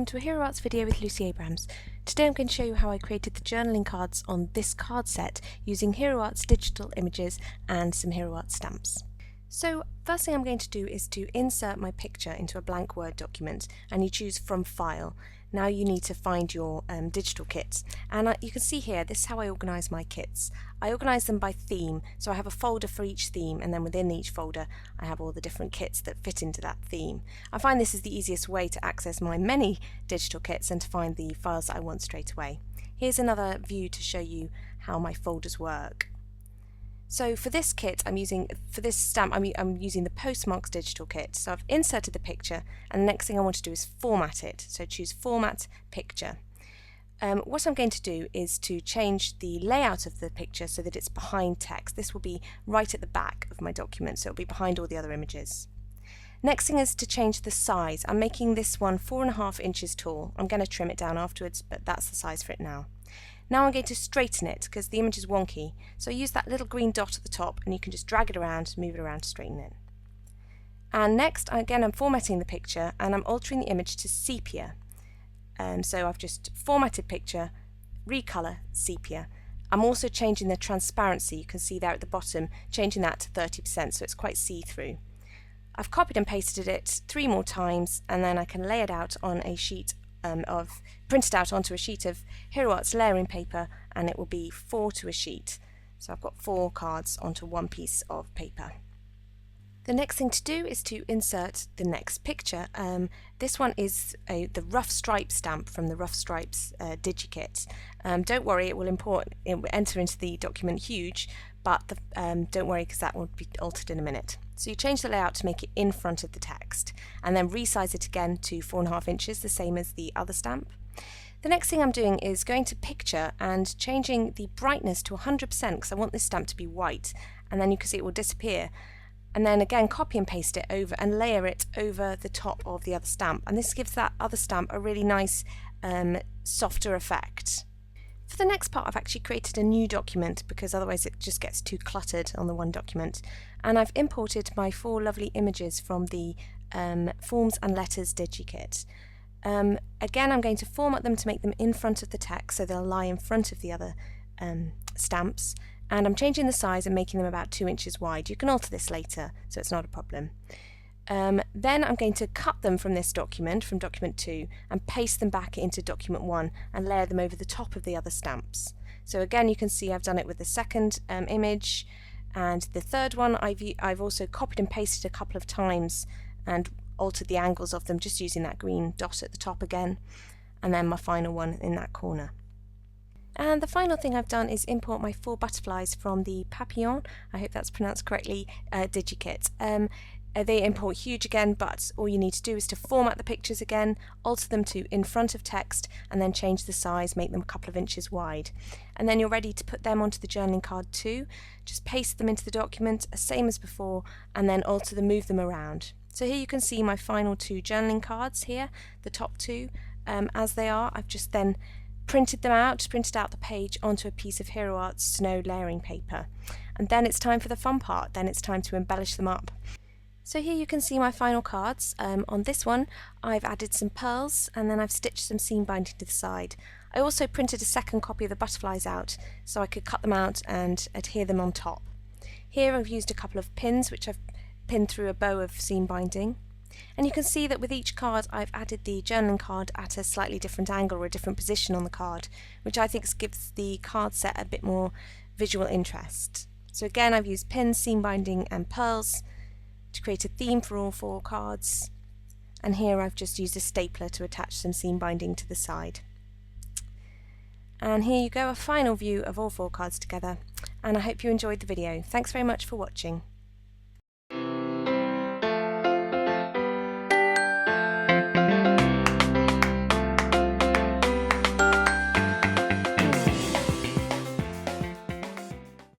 welcome to a Hero Arts video with Lucy Abrams. Today I'm going to show you how I created the journaling cards on this card set using Hero Arts digital images and some Hero Arts stamps. So first thing I'm going to do is to insert my picture into a blank Word document, and you choose from File. Now you need to find your digital kits, and you can see here this is how I organise my kits. I organise them by theme, so I have a folder for each theme, and then within each folder I have all the different kits that fit into that theme. I find this is the easiest way to access my many digital kits and to find the files that I want straight away. Here's another view to show you how my folders work. So for this kit, for this stamp, I'm using the Postmarks digital kit. So I've inserted the picture, and the next thing I want to do is format it. So choose Format Picture. What I'm going to do is to change the layout of the picture so that it's behind text. This will be right at the back of my document, so it'll be behind all the other images. Next thing is to change the size. I'm making this one 4.5 inches tall. I'm going to trim it down afterwards, but that's the size for it now. Now I'm going to straighten it because the image is wonky, so use that little green dot at the top and you can just drag it around, move it around to straighten it. And next, again, I'm formatting the picture and I'm altering the image to sepia. So I've just formatted picture, recolor sepia. I'm also changing the transparency, you can see there at the bottom, changing that to 30% so it's quite see-through. I've copied and pasted it 3 more times, and then I can lay it out on a sheet printed out onto a sheet of Hero Arts layering paper, and it will be 4 to a sheet. So I've got 4 cards onto one piece of paper. The next thing to do is to insert the next picture. This one is the Rough Stripe stamp from the Rough Stripes digikits. Don't worry, it will enter into the document huge, but don't worry because that will be altered in a minute. So you change the layout to make it in front of the text, and then resize it again to 4.5 inches, the same as the other stamp. The next thing I'm doing is going to Picture and changing the brightness to 100% because I want this stamp to be white, and then you can see it will disappear. And then again copy and paste it over and layer it over the top of the other stamp, and this gives that other stamp a really nice softer effect. For the next part, I've actually created a new document because otherwise it just gets too cluttered on the one document, and I've imported my 4 lovely images from the Forms and Letters digikit. Again, I'm going to format them to make them in front of the text so they'll lie in front of the other stamps, and I'm changing the size and making them about 2 inches wide. You can alter this later, so it's not a problem. Then I'm going to cut them from this document, from document 2, and paste them back into document 1 and layer them over the top of the other stamps. So again, you can see I've done it with the second image, and the third one I've also copied and pasted a couple of times and altered the angles of them just using that green dot at the top again, and then my final one in that corner. And the final thing I've done is import my 4 butterflies from the Papillon, I hope that's pronounced correctly, digikit. They import huge again, but all you need to do is to format the pictures again, alter them to in front of text, and then change the size, make them a couple of inches wide. And then you're ready to put them onto the journaling card too. Just paste them into the document, same as before, and then move them around. So here you can see my final 2 journaling cards here, the top 2, as they are. I've just then printed out the page onto a piece of Hero Arts snow layering paper. And then it's time for the fun part, then it's time to embellish them up. So here you can see my final cards. On this one I've added some pearls, and then I've stitched some seam binding to the side. I also printed a second copy of the butterflies out so I could cut them out and adhere them on top. Here I've used a couple of pins which I've pinned through a bow of seam binding, and you can see that with each card I've added the journaling card at a slightly different angle or a different position on the card, which I think gives the card set a bit more visual interest. So again, I've used pins, seam binding and pearls to create a theme for all 4 cards, and here I've just used a stapler to attach some seam binding to the side. And here you go, a final view of all 4 cards together, and I hope you enjoyed the video. Thanks very much for watching.